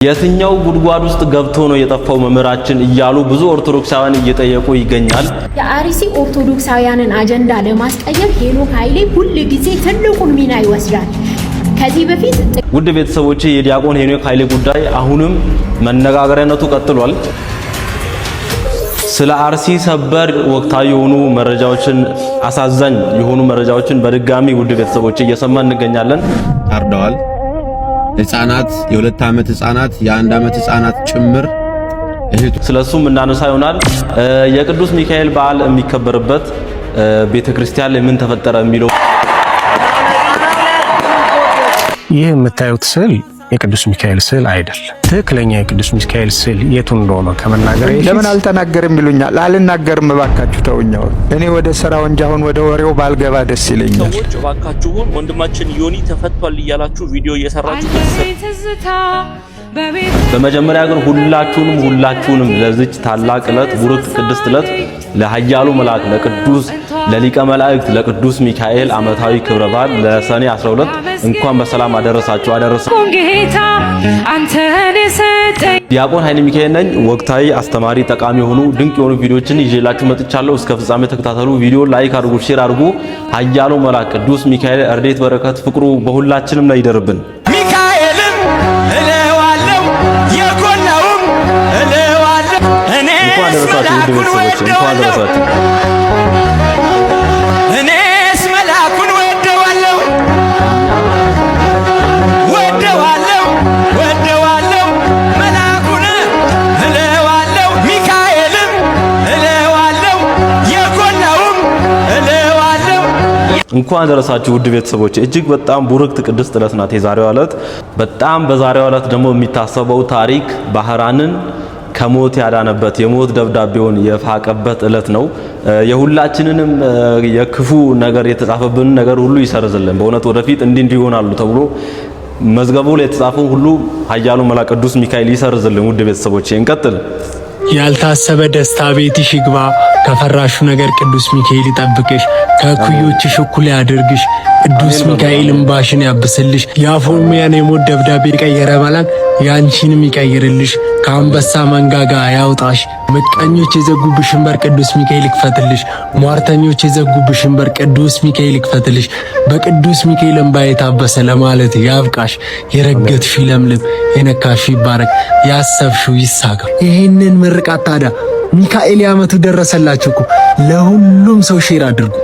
የትኛው ጉድጓድ ውስጥ ገብቶ ነው የጠፋው መምህራችን እያሉ ብዙ ኦርቶዶክሳውያን እየጠየቁ ይገኛል። የአርሲ ኦርቶዶክሳውያንን አጀንዳ ለማስቀየር ሄኖክ ኃይሌ ሁል ጊዜ ትልቁን ሚና ይወስዳል። ከዚህ በፊት ውድ ቤተሰቦቼ የዲያቆን ሄኖክ ኃይሌ ጉዳይ አሁንም መነጋገሪያነቱ ቀጥሏል። ስለ አርሲ ሰበር ወቅታዊ የሆኑ መረጃዎችን አሳዛኝ የሆኑ መረጃዎችን በድጋሚ ውድ ቤተሰቦቼ እየሰማን እንገኛለን። ታርደዋል። ህፃናት የ2 ዓመት ህፃናት የ1 ዓመት ህፃናት ጭምር እህቱ ስለሱም እናነሳ ይሆናል። የቅዱስ ሚካኤል በዓል የሚከበርበት ቤተክርስቲያን ላይ ምን ተፈጠረ የሚለው ይህ የምታዩት ስዕል የቅዱስ ሚካኤል ስዕል አይደለም። ትክክለኛ የቅዱስ ሚካኤል ስዕል የቱ እንደሆነ ከመናገር ለምን አልተናገርም ይሉኛል። አልናገርም እባካችሁ ተውኛው። እኔ ወደ ስራው እንጂ አሁን ወደ ወሬው ባልገባ ደስ ይለኛል። ሰዎች እባካችሁ ወንድማችን ዮኒ ተፈቷል እያላችሁ ቪዲዮ እየሰራችሁ በመጀመሪያ ግን ሁላችሁንም ለዚች ታላቅ ዕለት ቡሩክ ቅድስት ዕለት ለኃያሉ መልአክ ለቅዱስ ለሊቀ መላእክት ለቅዱስ ሚካኤል ዓመታዊ ክብረ በዓል ለሰኔ 12 እንኳን በሰላም አደረሳችሁ አደረሰን። ዲያቆን ኃይለ ሚካኤል ነኝ። ወቅታዊ አስተማሪ ጠቃሚ የሆኑ ድንቅ የሆኑ ቪዲዮዎችን ይዤላችሁ መጥቻለሁ። እስከ ፍጻሜ ተከታተሉ። ቪዲዮ ላይክ አድርጉ፣ ሼር አድርጉ። ኃያሉ መልአክ ቅዱስ ሚካኤል እርዴት በረከት ፍቅሩ በሁላችንም ላይ ይደርብን። ሚካኤልም እለዋለሁ የጎላውም እለዋለሁ እኔ እንኳን አደረሳችሁ ውድ ቤተሰቦች እንኳን አደረሳችሁ። እኔስ መልአኩን ወደዋለሁ መልአኩን እለዋለሁ ሚካኤልም እለዋለሁ የጎላውም እለዋለሁ። እንኳን አደረሳችሁ ውድ ቤተሰቦች። እጅግ በጣም ቡሩክት ቅድስት ዕለት ናት የዛሬዋ ዕለት። በጣም በዛሬዋ ዕለት ደግሞ የሚታሰበው ታሪክ ባህራንን ከሞት ያዳነበት የሞት ደብዳቤውን የፋቀበት ዕለት ነው። የሁላችንንም የክፉ ነገር የተጻፈብን ነገር ሁሉ ይሰርዝልን። በእውነት ወደፊት እንዲህ ይሆናሉ ተብሎ መዝገቡ ላይ የተጻፈው ሁሉ ኃያሉ መልአክ ቅዱስ ሚካኤል ይሰርዝልን። ውድ ቤተሰቦቼ እንቀጥል። ያልታሰበ ደስታ ቤትሽ ይግባ፣ ከፈራሹ ነገር ቅዱስ ሚካኤል ይጠብቅሽ፣ ከኩዮችሽ እኩል ያድርግሽ፣ ቅዱስ ሚካኤል እንባሽን ያብስልሽ፣ የአፎሚያን የሞት ደብዳቤ የቀየረ መልአክ ያንቺንም ይቀይርልሽ፣ ከአንበሳ መንጋጋ ያውጣሽ፣ ምቀኞች የዘጉብሽን በር ቅዱስ ሚካኤል ይክፈትልሽ፣ ሟርተኞች የዘጉብሽን በር ቅዱስ ሚካኤል ይክፈትልሽ፣ በቅዱስ ሚካኤል እንባ የታበሰ ለማለት ያብቃሽ፣ የረገጥሽ ለምልም፣ የነካሽ ይባረክ፣ ያሰብሽው ይሳካ። ይህንን ምርቃት ታዲያ ሚካኤል ያመቱ ደረሰላችሁ እኮ። ለሁሉም ሰው ሼር አድርጉ።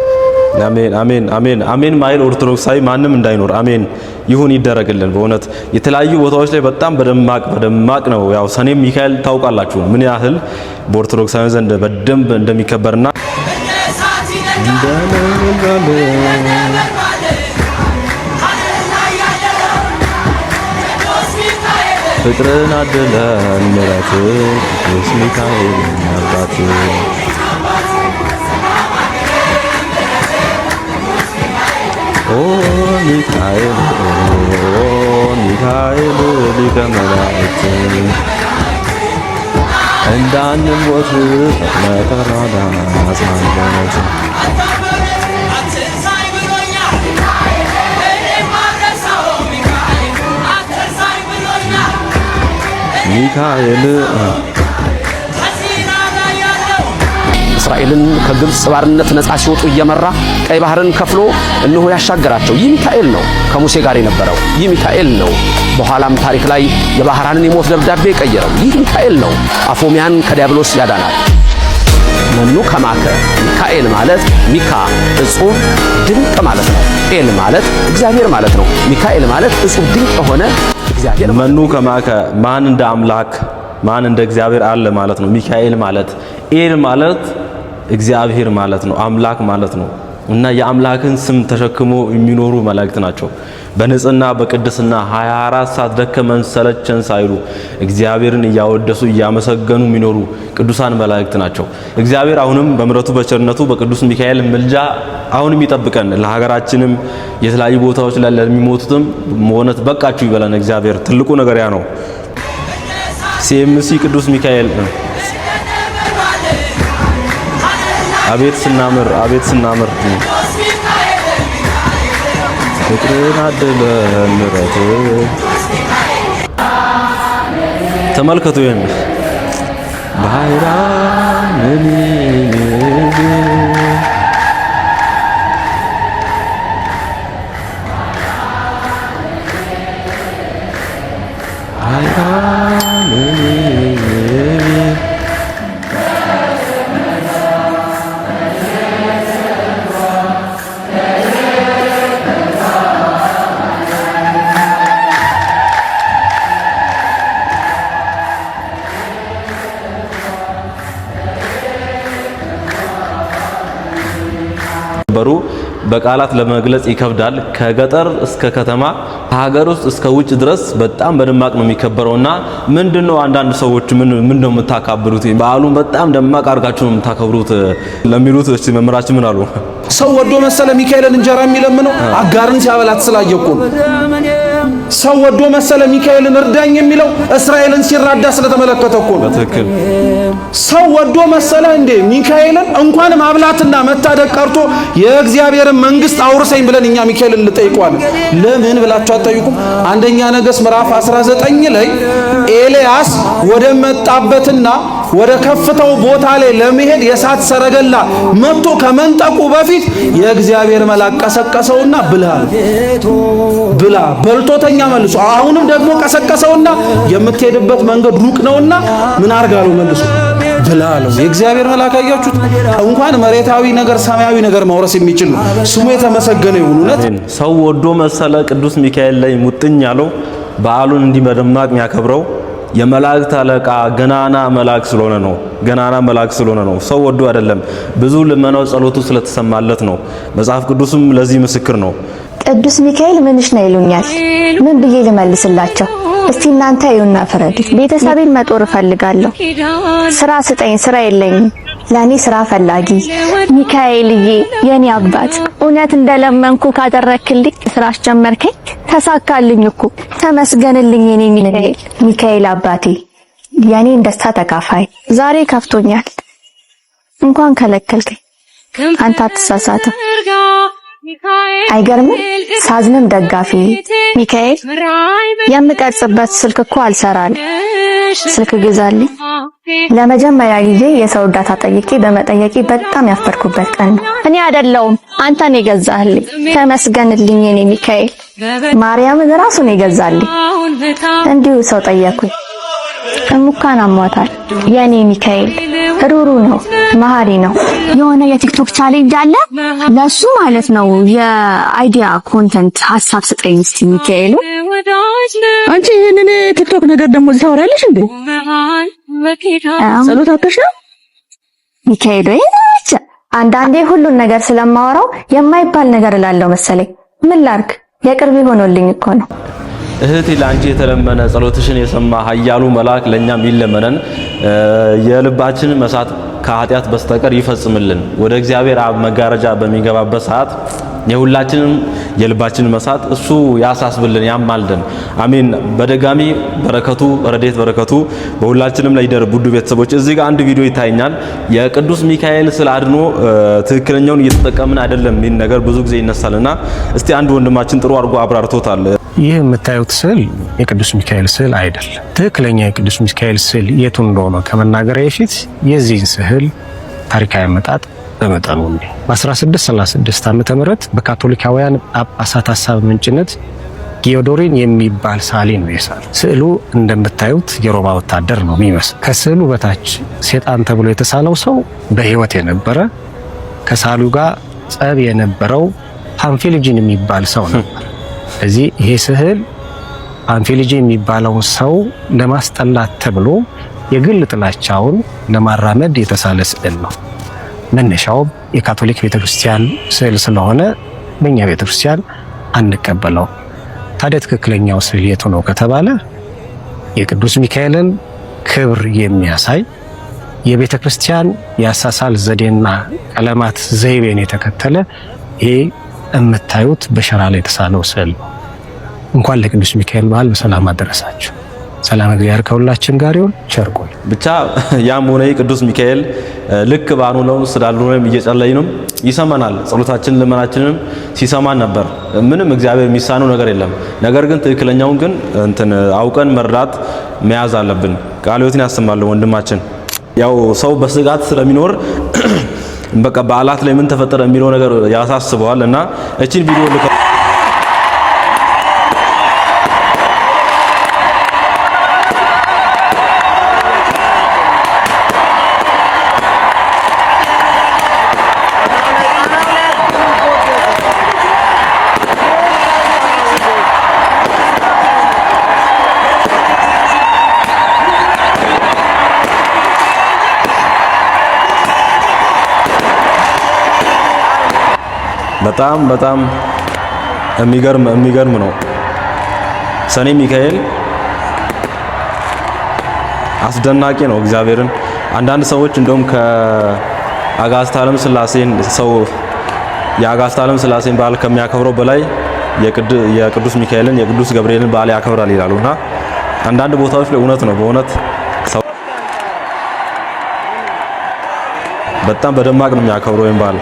አሜን አሜን አሜን አሜን። ማይል ኦርቶዶክሳዊ ማንም እንዳይኖር አሜን ይሁን ይደረግልን። በእውነት የተለያዩ ቦታዎች ላይ በጣም በደማቅ ነው። ያው ሰኔ ሚካኤል ታውቃላችሁ ምን ያህል በኦርቶዶክሳዊ ዘንድ በደንብ እንደሚከበርና ፍቅርን አድለን ምሕረት ቅዱስ ሚካኤል አባት ኦ ሚካኤል ሊቀ መላእክት እንዳንሞት መከራና አጽናናን። ሚካኤል እስራኤልን ከግብጽ ባርነት ነፃ ሲወጡ እየመራ ቀይ ባህርን ከፍሎ እነሆ ያሻገራቸው ይህ ሚካኤል ነው። ከሙሴ ጋር የነበረው ይህ ሚካኤል ነው። በኋላም ታሪክ ላይ የባህራንን የሞት ደብዳቤ የቀየረው ይህ ሚካኤል ነው። አፎሚያን ከዲያብሎስ ያዳናል። መኑ ከማከ ሚካኤል ማለት ሚካ እጹብ ድንቅ ማለት ነው። ኤል ማለት እግዚአብሔር ማለት ነው። ሚካኤል ማለት እጹብ ድንቅ የሆነ እግዚአብሔር። መኑ ከማከ ማን እንደ አምላክ ማን እንደ እግዚአብሔር አለ ማለት ነው። ሚካኤል ማለት ኤል ማለት እግዚአብሔር ማለት ነው፣ አምላክ ማለት ነው። እና የአምላክን ስም ተሸክሞ የሚኖሩ መላእክት ናቸው። በንጽህና በቅድስና 24 ሰዓት ደከመን ሰለቸን ሳይሉ እግዚአብሔርን እያወደሱ እያመሰገኑ የሚኖሩ ቅዱሳን መላእክት ናቸው። እግዚአብሔር አሁንም በምሕረቱ በቸርነቱ በቅዱስ ሚካኤል ምልጃ አሁንም ይጠብቀን። ለሀገራችንም የተለያዩ ቦታዎች ላይ ለሚሞቱትም ሞነት በቃችሁ ይበለን እግዚአብሔር። ትልቁ ነገር ያ ነው። ሲኤምሲ ቅዱስ ሚካኤል አቤት ስናምር ፍቅርን አድለን ምሕረት ተመልከቱ ይሄን ባይራን በሩ በቃላት ለመግለጽ ይከብዳል። ከገጠር እስከ ከተማ ከሀገር ውስጥ እስከ ውጭ ድረስ በጣም በደማቅ ነው የሚከበረውና ምንድነው አንዳንድ ሰዎች ምንድነው የምታካብሩት በዓሉን በጣም ደማቅ አድርጋችሁ ነው የምታከብሩት ለሚሉት እስቲ መምህራችን ምን አሉ? ሰው ወዶ መሰለ ሚካኤልን እንጀራ የሚለምነው አጋርን ሲያበላት ስላየቁ ሰው ወዶ መሰለ ሚካኤልን እርዳኝ የሚለው እስራኤልን ሲራዳ ስለተመለከተ እኮ ነው። በትክክል ሰው ወዶ መሰለ እንዴ ሚካኤልን እንኳን ማብላትና መታደቅ ቀርቶ የእግዚአብሔርን መንግስት አውርሰኝ ብለን እኛ ሚካኤልን ልጠይቀዋለን። ለምን ብላችሁ አትጠይቁም? አንደኛ ነገሥት ምዕራፍ 19 ላይ ኤልያስ ወደ መጣበትና ወደ ከፍታው ቦታ ላይ ለመሄድ የሳት ሰረገላ መጥቶ ከመንጠቁ በፊት የእግዚአብሔር መልአክ ቀሰቀሰውና ብላ በልቶተኛ መልሶ አሁንም ደግሞ ቀሰቀሰውና የምትሄድበት መንገድ ሩቅ ነውና ምን አርጋለው መልሶ ብላ አለው። የእግዚአብሔር መልአክ አያችሁት እንኳን መሬታዊ ነገር ሰማያዊ ነገር ማውረስ የሚችል ነው። ስሙ የተመሰገነ ይሁን። እውነት ሰው ወዶ መሰለ ቅዱስ ሚካኤል ላይ ሙጥኝ ያለው በዓሉን እንዲህ በደማቅ የሚያከብረው የመላእክት አለቃ ገናና መልአክ ስለሆነ ነው። ገናና መልአክ ስለሆነ ነው። ሰው ወዶ አይደለም። ብዙ ልመናው ጸሎቱ ስለተሰማለት ነው። መጽሐፍ ቅዱስም ለዚህ ምስክር ነው። ቅዱስ ሚካኤል ምንሽ ነው ይሉኛል። ምን ብዬ ልመልስላቸው? እስቲ እናንተ ይሁንና ፍረዱ። ቤተሰቤን መጦር እፈልጋለሁ። ስራ ስጠኝ፣ ስራ የለኝም። ለኔ ስራ ፈላጊ ሚካኤልዬ የኔ አባት እውነት እንደለመንኩ ካደረክልኝ ስራ አስጀመርከኝ፣ ተሳካልኝ እኮ ተመስገንልኝ። የኔ ሚካኤል አባቴ የኔን ደስታ ተካፋይ። ዛሬ ከፍቶኛል፣ እንኳን ከለከልከኝ። አንተ አትሳሳትም። አይገርምም? ሳዝንም ደጋፊ ሚካኤል። የምቀርጽበት ስልክ እኮ አልሰራል። ስልክ ግዛልኝ። ለመጀመሪያ ጊዜ የሰው እርዳታ ጠይቄ በመጠየቄ በጣም ያፈርኩበት ቀን ነው። እኔ አይደለሁም አንተን የገዛህልኝ። ተመስገንልኝ የኔ ሚካኤል። ማርያምን ራሱን የገዛልኝ። እንዲሁ ሰው ጠየኩኝ። እሙካን አሟታል። የኔ ሚካኤል ሩሩ ነው፣ መሐሪ ነው። የሆነ የቲክቶክ ቻሌንጅ አለ ለሱ ማለት ነው። የአይዲያ ኮንተንት ሐሳብ ስጠኝ እስቲ ሚካኤሉ። አንቺ ይሄንን ቲክቶክ ነገር ደግሞ ታወራለሽ እንዴ? ጸሎት አከሽ ነው ሚካኤሉ። ይሄ አንዳንዴ ሁሉን ነገር ስለማወራው የማይባል ነገር እላለሁ መሰለኝ። ምን ላርግ? የቅርብ ሆኖልኝ እኮ ነው። እህቴ ላንቺ የተለመነ ጸሎትሽን የሰማ ኃያሉ መልአክ ለኛም ይለመነን። የልባችንን መሳት ከኃጢአት በስተቀር ይፈጽምልን። ወደ እግዚአብሔር አብ መጋረጃ በሚገባበት ሰዓት የሁላችንም የልባችንን መሳት እሱ ያሳስብልን፣ ያማልደን። አሜን። በደጋሚ በረከቱ ረድኤት በረከቱ በሁላችንም ላይ ይደር። ውድ ቤተሰቦች እዚህ ጋር አንድ ቪዲዮ ይታየኛል። የቅዱስ ሚካኤል ስለ አድኖ ትክክለኛውን እየተጠቀምን አይደለም የሚል ነገር ብዙ ጊዜ ይነሳልና እስቲ አንድ ወንድማችን ጥሩ አድርጎ አብራርቶታል። ይህ የምታዩት ስዕል የቅዱስ ሚካኤል ስዕል አይደለም። ትክክለኛ የቅዱስ ሚካኤል ስዕል የቱ እንደሆነ ከመናገር በፊት የዚህን ስዕል ታሪካዊ አመጣጥ በመጠኑ በ1636 ዓመተ ምህረት በካቶሊካውያን ጳጳሳት ሐሳብ ምንጭነት ጊዮዶሪን የሚባል ሳሊ ነው የሳለው። ስዕሉ እንደምታዩት የሮማ ወታደር ነው የሚመስል። ከስዕሉ በታች ሴጣን ተብሎ የተሳለው ሰው በህይወት የነበረ ከሳሉ ጋር ጸብ የነበረው ፓንፊልጂን የሚባል ሰው ነበር። ስለዚህ ይሄ ስዕል ፓንፊልጂ የሚባለውን ሰው ለማስጠላት ተብሎ የግል ጥላቻውን ለማራመድ የተሳለ ስዕል ነው። መነሻው የካቶሊክ ቤተክርስቲያን ስዕል ስለሆነ በእኛ ቤተክርስቲያን አንቀበለው። ታዲያ ትክክለኛው ስዕል የቱ ነው ከተባለ የቅዱስ ሚካኤልን ክብር የሚያሳይ የቤተክርስቲያን የአሳሳል ዘዴና ቀለማት ዘይቤን የተከተለ ይሄ የምታዩት በሸራ ላይ የተሳለው ስዕል ነው። እንኳን ለቅዱስ ሚካኤል በዓል በሰላም አደረሳችሁ። ሰላም እግዚአብሔር ከሁላችን ጋር ይሁን። ቸር ቆዩ። ብቻ ያም ሆነ ቅዱስ ሚካኤል ልክ ባኑ ነው ስላሉ ነው እየጸለይንም ይሰማናል። ጸሎታችን ልመናችንም ሲሰማን ነበር። ምንም እግዚአብሔር የሚሳነው ነገር የለም። ነገር ግን ትክክለኛውን ግን አውቀን መርዳት መያዝ አለብን። ቃለ ሕይወትን ያሰማልን ወንድማችን። ያው ሰው በስጋት ስለሚኖር በቃ በዓላት ላይ ምን ተፈጠረ የሚለው ነገር ያሳስበዋል እና እቺን ቪዲዮ በጣም የሚገርም ነው። ሰኔ ሚካኤል አስደናቂ ነው። እግዚአብሔርን አንዳንድ ሰዎች እንደውም ከአጋዕዝተ ዓለም ሥላሴን የአጋዕዝተ ዓለም ሥላሴን በዓል ከሚያከብረው በላይ የቅዱስ ሚካኤልን የቅዱስ ገብርኤልን በዓል ያከብራል ይላሉና አንዳንድ ቦታዎች ላይ እውነት ነው። በእውነት በጣም በደማቅ ነው የሚያከብረው ይሄን በዓል።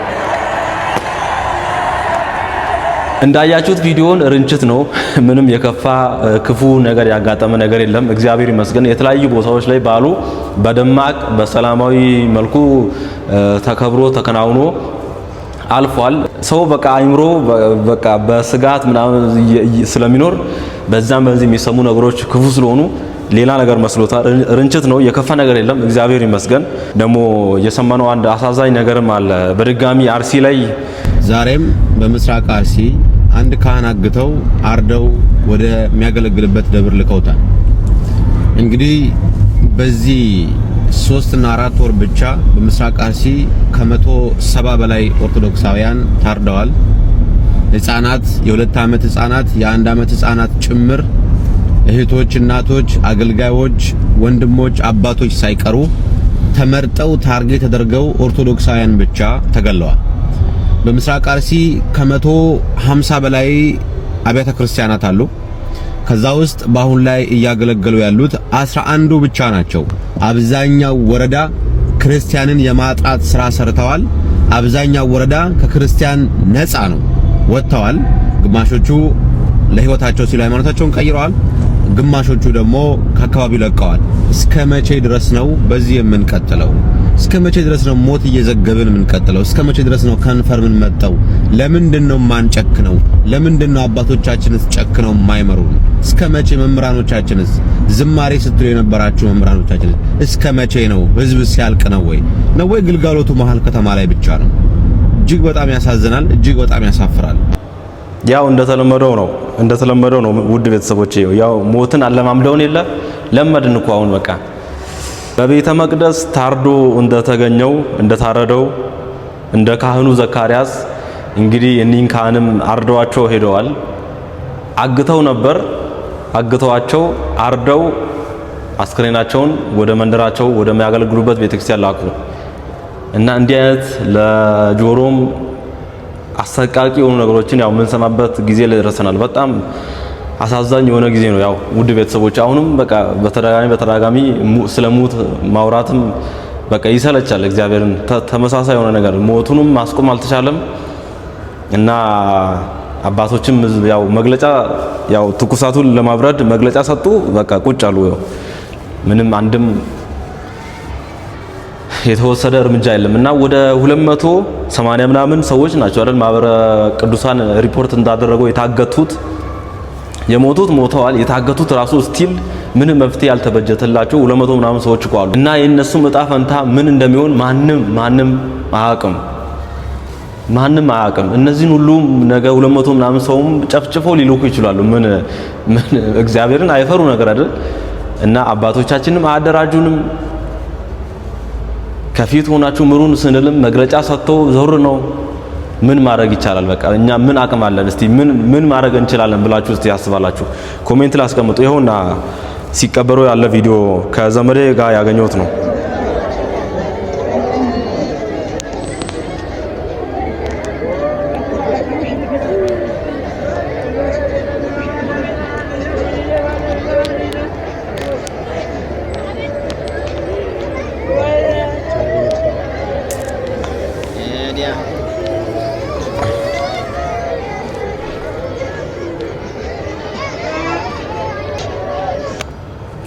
እንዳያችሁት ቪዲዮን ርንችት ነው። ምንም የከፋ ክፉ ነገር ያጋጠመ ነገር የለም። እግዚአብሔር ይመስገን። የተለያዩ ቦታዎች ላይ በዓሉ በደማቅ በሰላማዊ መልኩ ተከብሮ ተከናውኖ አልፏል። ሰው በቃ አይምሮ በቃ በስጋት ምናምን ስለሚኖር በዛም በዚህ የሚሰሙ ነገሮች ክፉ ስለሆኑ ሌላ ነገር መስሎታል። ርንችት ነው። የከፋ ነገር የለም። እግዚአብሔር ይመስገን። ደግሞ የሰማነው አንድ አሳዛኝ ነገርም አለ። በድጋሚ አርሲ ላይ ዛሬም በምስራቅ አርሲ አንድ ካህን አግተው አርደው ወደ የሚያገለግልበት ደብር ልከውታል። እንግዲህ በዚህ 3 እና 4 ወር ብቻ በምስራቅ አርሲ ከ170 በላይ ኦርቶዶክሳውያን ታርደዋል። ህፃናት፣ የ2 ዓመት ህፃናት፣ የ1 ዓመት ህፃናት ጭምር እህቶች፣ እናቶች፣ አገልጋዮች፣ ወንድሞች፣ አባቶች ሳይቀሩ ተመርጠው ታርጌት ተደርገው ኦርቶዶክሳውያን ብቻ ተገለዋል። በምስራቅ አርሲ ከ150 በላይ አብያተ ክርስቲያናት አሉ። ከዛ ውስጥ በአሁን ላይ እያገለገሉ ያሉት 11ዱ ብቻ ናቸው። አብዛኛው ወረዳ ክርስቲያንን የማጥራት ስራ ሰርተዋል። አብዛኛው ወረዳ ከክርስቲያን ነፃ ነው ወጥተዋል። ግማሾቹ ለህይወታቸው ሲሉ ሃይማኖታቸውን ቀይረዋል። ግማሾቹ ደግሞ ከአካባቢው ለቀዋል። እስከ መቼ ድረስ ነው በዚህ የምንቀጥለው? እስከ መቼ ድረስ ነው ሞት እየዘገብን የምንቀጥለው? እስከ መቼ ድረስ ነው ከንፈር ምን መጣው? ለምንድነው ማንጨክነው? ለምንድነው አባቶቻችንስ ጨክነው የማይመሩን? እስከ መቼ መምህራኖቻችንስ ዝማሬ ስትሉ የነበራችሁ መምህራኖቻችንስ እስከ መቼ ነው? ህዝብ ሲያልቅ ነው ወይ ግልጋሎቱ መሃል ከተማ ላይ ብቻ ነው? እጅግ በጣም ያሳዝናል። እጅግ በጣም ያሳፍራል። ያው እንደተለመደው ነው ውድ ቤተሰቦቼ። ያው ሞትን አለማምደውን የለ ለመድን እኮ አሁን በቃ በቤተ መቅደስ ታርዶ እንደተገኘው እንደታረደው እንደ ካህኑ ዘካርያስ እንግዲህ እኒን ካህንም አርደዋቸው ሄደዋል። አግተው ነበር። አግተዋቸው አርደው አስክሬናቸውን ወደ መንደራቸው ወደሚያገለግሉበት ቤተክርስቲያን ላኩ እና እንዲህ አይነት ለጆሮም አሰቃቂ የሆኑ ነገሮችን ያው የምንሰማበት ጊዜ ላይ ደርሰናል። በጣም አሳዛኝ የሆነ ጊዜ ነው። ያው ውድ ቤተሰቦች አሁንም በቃ በተደጋጋሚ ስለሞት ማውራትም በቃ ይሰለቻል። እግዚአብሔርን ተመሳሳይ የሆነ ነገር ሞቱንም ማስቆም አልተቻለም እና አባቶችም ያው መግለጫ ያው ትኩሳቱን ለማብረድ መግለጫ ሰጡ። በቃ ቁጭ አሉ። ምንም አንድም የተወሰደ እርምጃ የለም እና ወደ 280 ምናምን ሰዎች ናቸው አይደል ማህበረ ቅዱሳን ሪፖርት እንዳደረገው የታገቱት። የሞቱት ሞተዋል። የታገቱት ራሱ ስቲል ምንም መፍትሄ ያልተበጀተላቸው 200 ምናምን ሰዎች እኮ አሉ እና የነሱ ዕጣ ፈንታ ምን እንደሚሆን ማንም አያውቅም። እነዚህን ሁሉ ነገ 200 ምናምን ሰውም ጨፍጭፈው ሊልኩ ይችላሉ። ምን እግዚአብሔርን አይፈሩ ነገር አይደል እና አባቶቻችንም አያደራጁንም። ከፊት ሆናችሁ ምሩን ስንልም መግለጫ ሰጥተው ዞር ነው። ምን ማድረግ ይቻላል? በቃ እኛ ምን አቅም አለን? እስቲ ምን ማድረግ እንችላለን ብላችሁ እስቲ ያስባላችሁ ኮሜንት ላይ አስቀምጡ። ይኸውና ሲቀበሩ ያለ ቪዲዮ ከዘመዴ ጋር ያገኘሁት ነው።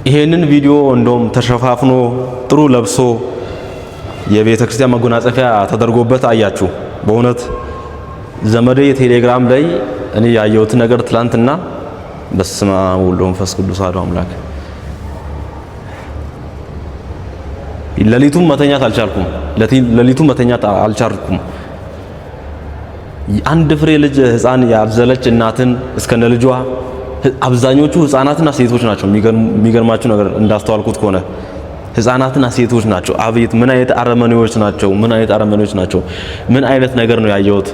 ይሄንን ቪዲዮ እንደውም ተሸፋፍኖ ጥሩ ለብሶ የቤተ ክርስቲያን መጎናጸፊያ ተደርጎበት አያችሁ። በእውነት ዘመዴ ቴሌግራም ላይ እኔ ያየሁት ነገር ትላንትና በስመ አብ ወወልድ ወመንፈስ ቅዱስ አሐዱ አምላክ ሌሊቱን መተኛት አልቻልኩም። አንድ ፍሬ ልጅ ህፃን ያብዘለች እናትን እስከነ ልጇ አብዛኞቹ ህፃናትና ሴቶች ናቸው። የሚገርማችሁ ነገር እንዳስተዋልኩት ከሆነ ህፃናትና ሴቶች ናቸው። አቤት ምን አይነት አረመኔዎች ናቸው! ምን አይነት ነገር ነው ያየሁት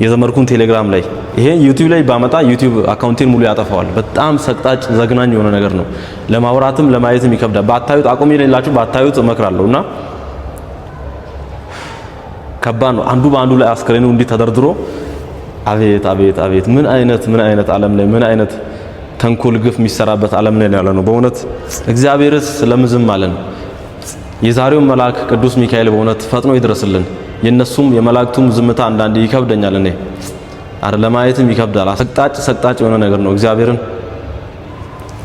የዘመርኩን ቴሌግራም ላይ። ይሄ ዩቲዩብ ላይ ባመጣ ዩቲዩብ አካውንቴን ሙሉ ያጠፋዋል። በጣም ሰቅጣጭ ዘግናኝ የሆነ ነገር ነው። ለማውራትም ለማየትም ይከብዳል። ባታዩት አቁም የሌላችሁ ባታዩት እመክራለሁና ከባድ ነው። አንዱ በአንዱ ላይ አስከሬኑ እንዲህ ተደርድሮ አቤት ምን አይነት ዓለም ላይ ምን አይነት ተንኮል ግፍ የሚሰራበት ዓለም ላይ ያለ ነው። በእውነት እግዚአብሔርስ ለምን ዝም አለን? የዛሬው መልአክ ቅዱስ ሚካኤል በእውነት ፈጥኖ ይድረስልን። የነሱም የመላእክቱም ዝምታ አንዳንዴ ይከብደኛል። እኔ ለማየትም ይከብዳል። ሰቅጣጭ የሆነ ነገር ነው። እግዚአብሔርን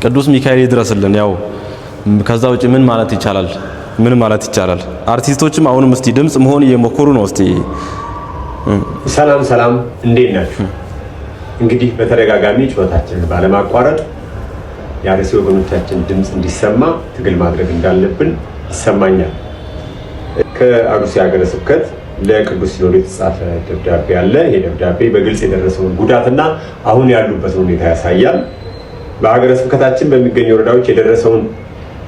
ቅዱስ ሚካኤል ይድረስልን። ያው ከዛ ውጪ ምን ማለት ይቻላል? አርቲስቶችም አሁንም እስቲ ድምጽ መሆን እየሞከሩ ነው። እስቲ ሰላም እንዴት ናችሁ? እንግዲህ በተደጋጋሚ ጩኸታችንን ባለማቋረጥ የአርሲ ወገኖቻችን ድምጽ እንዲሰማ ትግል ማድረግ እንዳለብን ይሰማኛል። ከአሩሲ ሀገረ ስብከት ለቅዱስ ሲኖዶስ የተጻፈ ደብዳቤ አለ። ይሄ ደብዳቤ በግልጽ የደረሰውን ጉዳትና አሁን ያሉበትን ሁኔታ ያሳያል። በሀገረ ስብከታችን በሚገኙ ወረዳዎች የደረሰውን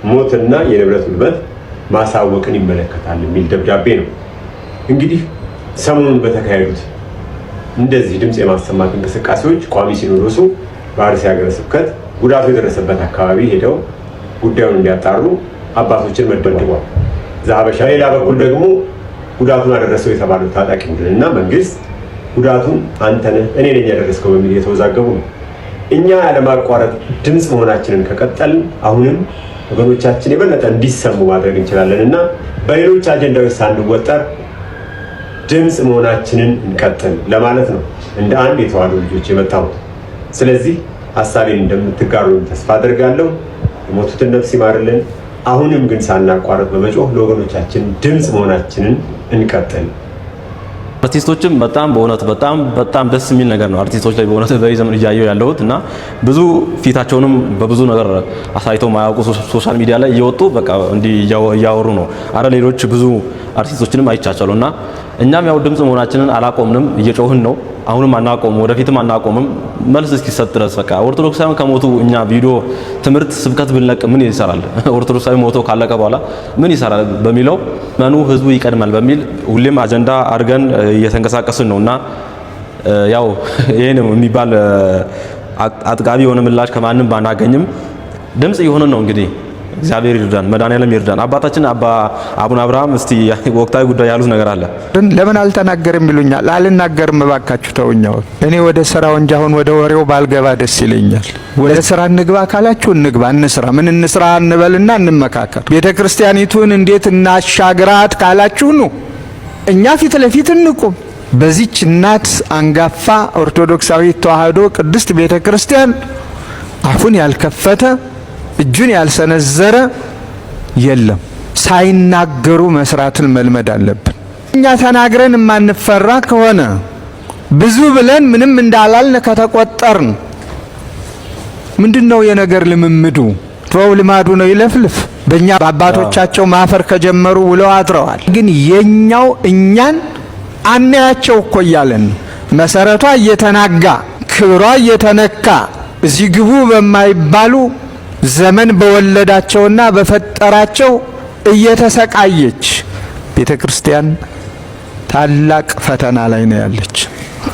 ሞትና የንብረት ውድመት ማሳወቅን ይመለከታል የሚል ደብዳቤ ነው። እንግዲህ ሰሞኑን በተካሄዱት እንደዚህ ድምጽ የማሰማት እንቅስቃሴዎች ቋሚ ሲኖዶሱ በአርሲ ሀገረ ስብከት ጉዳቱ የደረሰበት አካባቢ ሄደው ጉዳዩን እንዲያጣሩ አባቶችን መድቧል። ዛበሻ ሌላ በኩል ደግሞ ጉዳቱን አደረሰው የተባለው ታጣቂ ቡድንና መንግስት ጉዳቱን አንተ ነህ እኔ ነኝ ያደረስከው በሚል የተወዛገቡ ነው። እኛ ያለማቋረጥ ድምጽ መሆናችንን ከቀጠልን አሁንም ወገኖቻችን የበለጠ እንዲሰሙ ማድረግ እንችላለንና በሌሎች አጀንዳዎች ሳንወጠር ድምጽ መሆናችንን እንቀጥል ለማለት ነው እንደ አንድ የተዋሕዶ ልጆች የመጣው። ስለዚህ ሐሳቤን እንደምትጋሩ ተስፋ አደርጋለሁ። የሞቱትን ነፍስ ይማርልን። አሁንም ግን ሳናቋርጥ በመጮህ ለወገኖቻችን ድምጽ መሆናችንን እንቀጥል። አርቲስቶችም በእውነት በጣም ደስ የሚል ነገር ነው። አርቲስቶች ላይ በእውነት በዚህ ዘመን እያየሁ ያለሁት እና ብዙ ፊታቸውንም በብዙ ነገር አሳይተው ማያውቁ ሶሻል ሚዲያ ላይ እየወጡ በቃ እንዲህ እያወሩ ነው። ሌሎች ብዙ አርቲስቶችንም አይቻቻሉና እኛም ያው ድምጽ መሆናችንን አላቆምንም፣ እየጮህን ነው። አሁንም አናቆምም፣ ወደፊትም አናቆምም መልስ እስኪሰጥ ድረስ በቃ ኦርቶዶክሳውያን ከሞቱ እኛ ቪዲዮ ትምህርት ስብከት ብንለቅ ምን ይሰራል? ኦርቶዶክሳዊ ሞቶ ካለቀ በኋላ ምን ይሰራል በሚለው መኑ ህዝቡ ይቀድማል በሚል ሁሌም አጀንዳ አድርገን እየተንቀሳቀስን ነውና ያው ይሄ ነው የሚባል አጥጋቢ የሆነ ምላሽ ከማንም ባናገኝም ድምጽ እየሆነን ነው። እንግዲህ እግዚአብሔር ይርዳን፣ መድኃኒዓለም ይርዳን። አባታችን አቡነ አብርሃም እስቲ ወቅታዊ ጉዳይ ያሉት ነገር አለ። ለምን አልተናገርም ይሉኛል። አልናገርም እባካችሁ ተውኛው። እኔ ወደ ስራው እንጂ አሁን ወደ ወሬው ባልገባ ደስ ይለኛል። ወደ ስራ እንግባ ካላችሁ እንግባ፣ እንስራ። ምን እንስራ እንበልና እንመካከር። ቤተ ክርስቲያኒቱን እንዴት እናሻግራት ካላችሁ ነው እኛ ፊት ለፊት እንቁም። በዚች እናት አንጋፋ ኦርቶዶክሳዊት ተዋሕዶ ቅድስት ቤተ ክርስቲያን አፉን ያልከፈተ እጁን ያልሰነዘረ የለም። ሳይናገሩ መስራትን መልመድ አለብን። እኛ ተናግረን የማንፈራ ከሆነ ብዙ ብለን ምንም እንዳላልን ከተቆጠርን ምንድነው የነገር ልምምዱ? ተው ልማዱ ነው ይለፍልፍ። በእኛ በአባቶቻቸው ማፈር ከጀመሩ ውለው አድረዋል። ግን የኛው እኛን አናያቸው እኮ እያለን መሰረቷ እየተናጋ ክብሯ እየተነካ እዚህ ግቡ በማይባሉ ዘመን በወለዳቸውና በፈጠራቸው እየተሰቃየች ቤተ ክርስቲያን ታላቅ ፈተና ላይ ነው ያለች።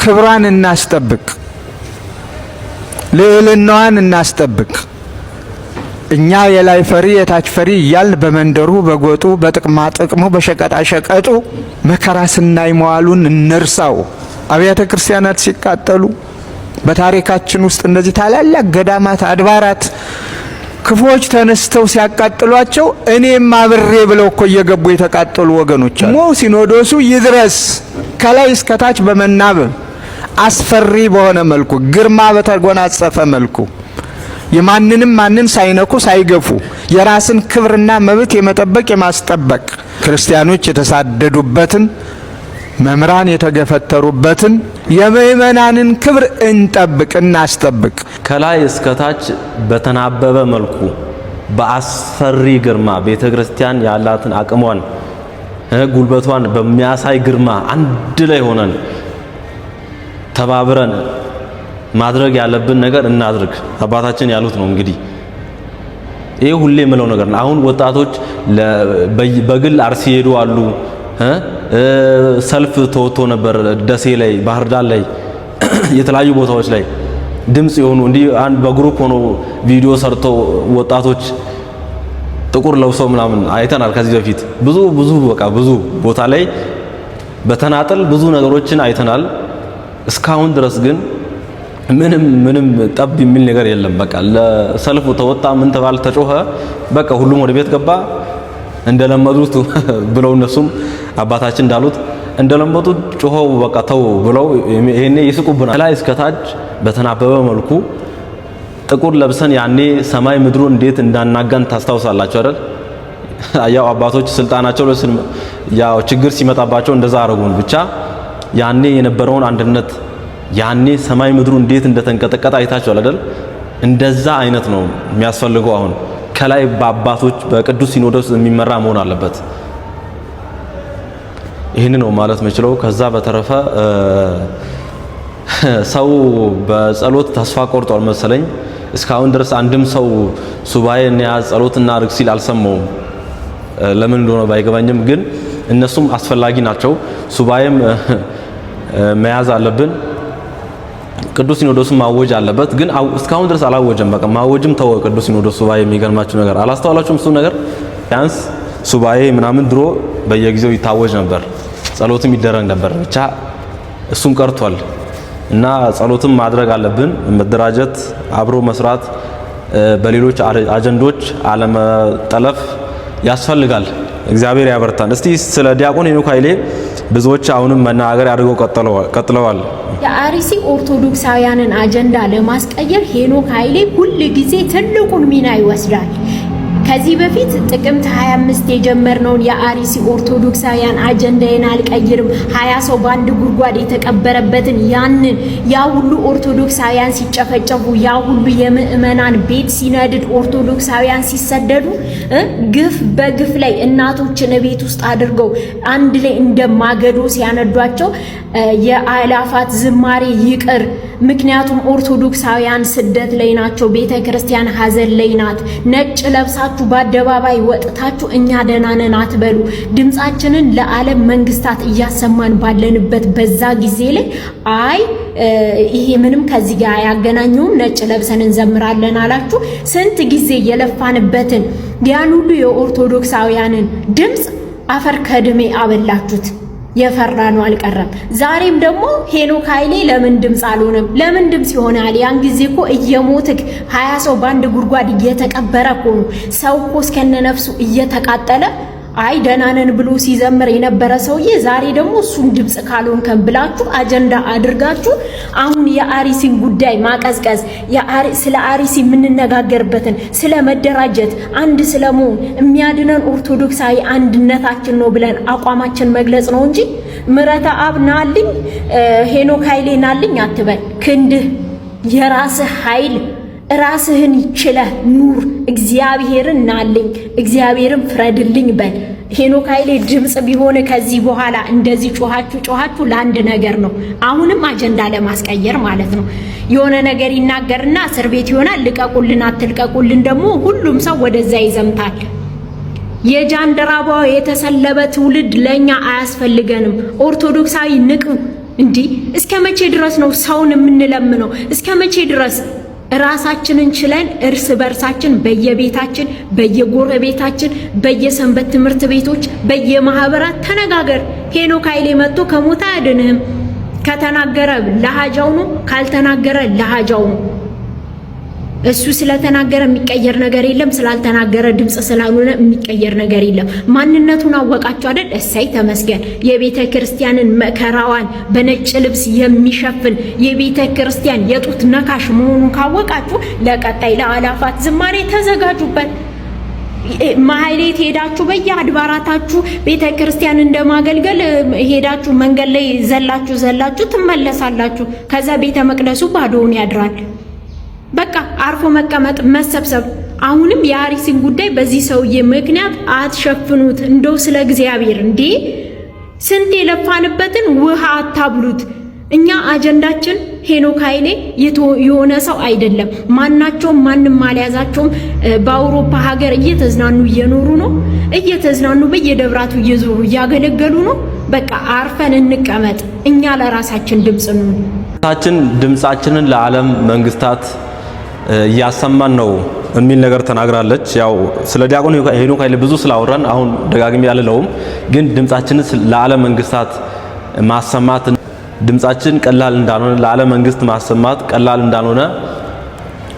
ክብሯን እናስጠብቅ፣ ልዕልናዋን እናስጠብቅ። እኛ የላይ ፈሪ የታች ፈሪ እያልን በመንደሩ በጎጡ በጥቅማ ጥቅሙ በሸቀጣ ሸቀጡ መከራ ስናይ መዋሉን እንርሳው። አብያተ ክርስቲያናት ሲቃጠሉ በታሪካችን ውስጥ እነዚህ ታላላቅ ገዳማት አድባራት ክፎች ተነስተው ሲያቃጥሏቸው እኔም አብሬ ብለው እኮ እየገቡ የተቃጠሉ ወገኖች አሉ። ሲኖዶሱ ይድረስ ከላይ እስከታች በመናበብ አስፈሪ በሆነ መልኩ ግርማ በተጎናጸፈ መልኩ ማንን ሳይነኩ ሳይገፉ የራስን ክብርና መብት የመጠበቅ የማስጠበቅ ክርስቲያኖች የተሳደዱበትን መምራን የተገፈተሩበትን የምእመናንን ክብር እንጠብቅ እናስጠብቅ። ከላይ እስከታች በተናበበ መልኩ በአስፈሪ ግርማ ቤተክርስቲያን ያላትን አቅሟን ጉልበቷን በሚያሳይ ግርማ አንድ ላይ ሆነን ተባብረን ማድረግ ያለብን ነገር እናድርግ። አባታችን ያሉት ነው እንግዲህ ይሄ ሁሌ የምለው ነገር ነው። አሁን ወጣቶች በግል አርሲ ሄዱ አሉ። ሰልፍ ተወጥቶ ነበር ደሴ ላይ፣ ባህር ዳር ላይ፣ የተለያዩ ቦታዎች ላይ ድምጽ የሆኑ እንዲህ አንድ በግሩፕ ሆኖ ቪዲዮ ሰርቶ ወጣቶች ጥቁር ለብሰው ምናምን አይተናል። ከዚህ በፊት ብዙ ቦታ ላይ በተናጠል ብዙ ነገሮችን አይተናል። እስካሁን ድረስ ግን ምንም ጠብ የሚል ነገር የለም። በቃ ለሰልፉ ተወጣ፣ ምን ተባለ፣ ተጮኸ፣ በቃ ሁሉም ወደ ቤት ገባ እንደለመዱት ብለው እነሱም አባታችን እንዳሉት እንደለመዱት ጮኸው በቃ ተው ብለው ይሄኔ ይስቁብናል። ላይ እስከታች በተናበበ መልኩ ጥቁር ለብሰን ያኔ ሰማይ ምድሩ እንዴት እንዳናጋን ታስታውሳላችሁ አይደል? ያው አባቶች ስልጣናቸው ያው ችግር ሲመጣባቸው እንደዛ አረጉን። ብቻ ያኔ የነበረውን አንድነት ያኔ ሰማይ ምድሩ እንዴት እንደተንቀጠቀጠ አይታችኋል አይደል? እንደዛ አይነት ነው የሚያስፈልገው። አሁን ከላይ በአባቶች በቅዱስ ሲኖዶስ የሚመራ መሆን አለበት። ይህን ነው ማለት የምችለው። ከዛ በተረፈ ሰው በጸሎት ተስፋ ቆርጧል መሰለኝ። እስካሁን ድረስ አንድም ሰው ሱባኤ እንያዝ ጸሎትና አድርግ ሲል አልሰማውም። ለምን እንደሆነ ባይገባኝም ግን እነሱም አስፈላጊ ናቸው። ሱባኤም መያዝ አለብን። ቅዱስ ሲኖዶስም ማወጅ አለበት። ግን እስካሁን ድረስ አላወጀም። በቃ ማወጅም ተወ ቅዱስ ሲኖዶስ ሱባኤ። የሚገርማችሁ ነገር አላስተዋላችሁም? እሱ ነገር ቢያንስ ሱባኤ ምናምን ድሮ በየጊዜው ይታወጅ ነበር፣ ጸሎትም ይደረግ ነበር። ብቻ እሱም ቀርቷል እና ጸሎትም ማድረግ አለብን። መደራጀት፣ አብሮ መስራት፣ በሌሎች አጀንዶች አለመጠለፍ ያስፈልጋል። እግዚአብሔር ያበርታን። እስቲ ስለ ዲያቆን ሄኖክ ኃይሌ ብዙዎች አሁንም መናገር ያድርገው ቀጥለዋል። የአርሲ ኦርቶዶክሳውያንን አጀንዳ ለማስቀየር ሄኖክ ኃይሌ ሁል ጊዜ ትልቁን ሚና ይወስዳል። ከዚህ በፊት ጥቅምት 25 የጀመርነውን የአርሲ ኦርቶዶክሳውያን አጀንዳዬን አልቀይርም 20 ሰው በአንድ ጉድጓድ የተቀበረበትን ያ ሁሉ ኦርቶዶክሳውያን ሲጨፈጨፉ፣ ያ ሁሉ የምእመናን ቤት ሲነድድ፣ ኦርቶዶክሳውያን ሲሰደዱ፣ ግፍ በግፍ ላይ እናቶችን ቤት ውስጥ አድርገው አንድ ላይ እንደማገዶ ሲያነዷቸው የአላፋት ዝማሬ ይቅር። ምክንያቱም ኦርቶዶክሳውያን ስደት ላይ ናቸው፣ ቤተ ክርስቲያን ሀዘን ላይ ናት። ነጭ ለብሳችሁ በአደባባይ ወጥታችሁ እኛ ደህና ነን አትበሉ። ድምጻችንን ለዓለም መንግስታት እያሰማን ባለንበት በዛ ጊዜ ላይ ይሄ ምንም ከዚህ ጋር ያገናኘውም ነጭ ለብሰን እንዘምራለን አላችሁ። ስንት ጊዜ የለፋንበትን ያን ሁሉ የኦርቶዶክሳውያንን ድምጽ አፈር ከድሜ አበላችሁት። የፈራ ነው አልቀረም። ዛሬም ደግሞ ሄኖክ ኃይሌ ለምን ድምጽ አልሆነም? ለምን ድምጽ ይሆናል? ያን ጊዜ እኮ እየሞትክ 20 ሰው በአንድ ጉድጓድ እየተቀበረ እኮ ነው። ሰው እኮ እስከነነፍሱ እየተቃጠለ ደህና ነን ብሎ ሲዘምር የነበረ ሰውዬ ዛሬ ደግሞ እሱን ድምጽ ካልሆንከም ብላችሁ አጀንዳ አድርጋችሁ አሁን የአርሲን ጉዳይ ማቀዝቀዝ፣ ስለ አርሲ የምንነጋገርበትን ስለ መደራጀት አንድ ስለመሆን የሚያድነን ኦርቶዶክሳዊ አንድነታችን ነው ብለን አቋማችን መግለጽ ነው እንጂ ምረተ አብ ናልኝ ሄኖክ ኃይሌ ናልኝ አትበል። ክንድህ የራስህ ኃይል ራስህን ይችለህ ኑር። እግዚአብሔርን ናልኝ እግዚአብሔርን ፍረድልኝ በል። ሄኖክ ኃይሌ ድምጽ ቢሆን ከዚህ በኋላ እንደዚህ ጮሃችሁ ለአንድ ነገር ነው። አሁንም አጀንዳ ለማስቀየር ማለት ነው። የሆነ ነገር ይናገርና እስር ቤት ይሆናል። ልቀቁልን አትልቀቁልን ደግሞ ሁሉም ሰው ወደዛ ይዘምታል። የጃንደራባው የተሰለበ ትውልድ ለኛ አያስፈልገንም። ኦርቶዶክሳዊ ንቁ። እንዲህ እስከ መቼ ድረስ ነው ሰውን የምንለምነው? እስከ መቼ ድረስ ራሳችንን ችለን እርስ በርሳችን በየቤታችን በየጎረቤታችን በየሰንበት ትምህርት ቤቶች በየማህበራት ተነጋገር። ሄኖክ ኃይሌ መጥቶ ከሞት አያድንህም። ከተናገረ ለሃጃው ነው፣ ካልተናገረ ለሃጃው ነው። እሱ ስለተናገረ የሚቀየር ነገር የለም፣ ስላልተናገረ ድምጽ ስላልሆነ የሚቀየር ነገር የለም። ማንነቱን አወቃችሁ አይደል? እሰይ ተመስገን። የቤተ ክርስቲያንን መከራዋን በነጭ ልብስ የሚሸፍን የቤተ ክርስቲያን የጡት ነካሽ መሆኑን ካወቃችሁ ለቀጣይ ለአላፋት ዝማሬ ተዘጋጁበት። ማህሌት ሄዳችሁ በየአድባራታችሁ ቤተ ክርስቲያን እንደማገልገል ሄዳችሁ መንገድ ላይ ዘላችሁ ትመለሳላችሁ። ከዛ ቤተ መቅደሱ ባዶውን ያድራል። በቃ አርፎ መቀመጥ፣ መሰብሰብ። አሁንም የአርሲን ጉዳይ በዚህ ሰውዬ ምክንያት አትሸፍኑት። እንደው ስለ እግዚአብሔር እንዴ ስንት የለፋንበትን ውሃ አታብሉት። እኛ አጀንዳችን ሄኖክ ኃይሌ የሆነ ሰው አይደለም። ማንም አልያዛቸውም። በአውሮፓ ሀገር እየተዝናኑ እየኖሩ ነው። እየተዝናኑ በየደብራቱ እየዞሩ እያገለገሉ ነው። በቃ አርፈን እንቀመጥ። እኛ ለራሳችን ድምጽ ነው። ድምጻችንን ለዓለም መንግስታት እያሰማን ነው የሚል ነገር ተናግራለች። ያው ስለ ዲያቆን ሄኖክ ኃይሌ ብዙ ስላወራን አሁን ደጋግሜ ያልለውም፣ ግን ድምጻችንን ለዓለም መንግስታት ማሰማት ድምጻችን ቀላል እንዳልሆነ ለዓለም መንግስት ማሰማት ቀላል እንዳልሆነ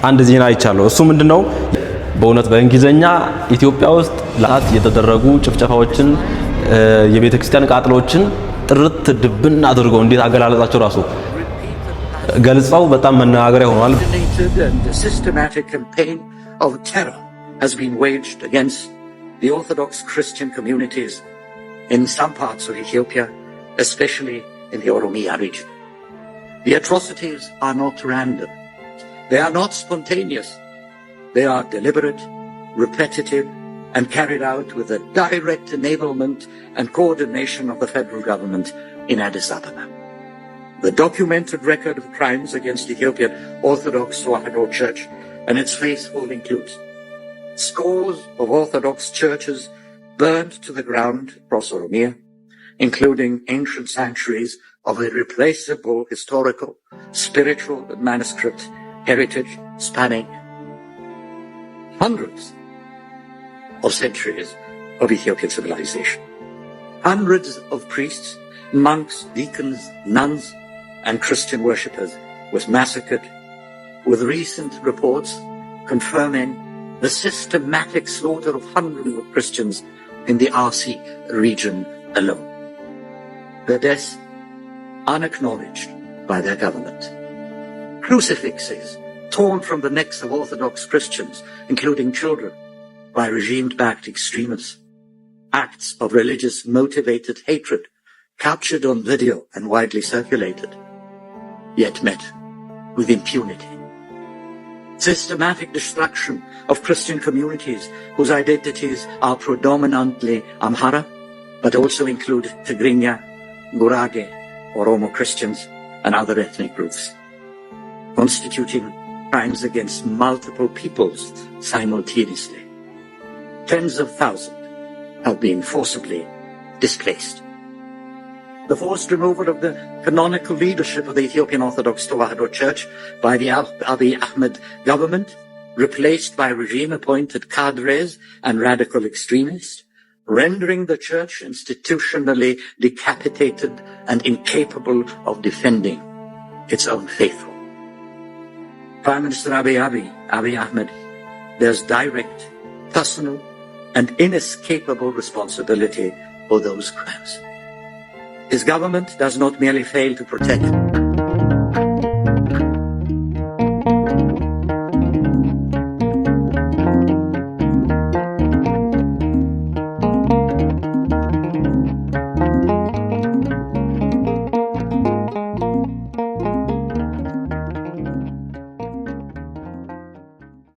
አንድ ዜና አይቻለሁ። እሱ ምንድነው? በእውነት በእንግሊዘኛ ኢትዮጵያ ውስጥ ለአት የተደረጉ ጭፍጨፋዎችን የቤተ ክርስቲያን ቃጥሎችን ጥርት ድብን አድርገው እንዴት አገላለጻቸው ራሱ ገልጸው በጣም መነጋገሪያ ሆኗል። systematic campaign of terror has been waged against the Orthodox Christian communities in some parts of Ethiopia, especially in the Oromia region. The atrocities are not random. They are not spontaneous. They are deliberate, repetitive, and carried out with the direct enablement and coordination of the federal government in Addis Ababa. The documented record of crimes against Ethiopian Orthodox Tewahedo Church and its faithful includes scores of Orthodox churches burned to the ground across Oromia, including ancient sanctuaries of irreplaceable historical, spiritual, and manuscript heritage spanning hundreds of centuries of Ethiopian civilization. Hundreds of priests, monks, deacons, nuns, and Christian worshippers was massacred, with recent reports confirming the systematic slaughter of hundreds of Christians in the RC region alone. Their deaths unacknowledged by their government. Crucifixes torn from the necks of Orthodox Christians, including children, by regime-backed extremists. Acts of religious motivated hatred captured on video and widely circulated, yet met with impunity. Systematic destruction of Christian communities whose identities are predominantly Amhara, but also include Tigrinya, Gurage, Oromo Christians, and other ethnic groups, constituting crimes against multiple peoples simultaneously. Tens of thousands have been forcibly displaced. The forced removal of the canonical leadership of the Ethiopian Orthodox Tewahedo Church by the Abiy Ahmed government, replaced by regime-appointed cadres and radical extremists, rendering the church institutionally decapitated and incapable of defending its own faithful. Prime Minister Abiy Ahmed bears direct, personal, and inescapable responsibility for those crimes. His government does not merely fail to protect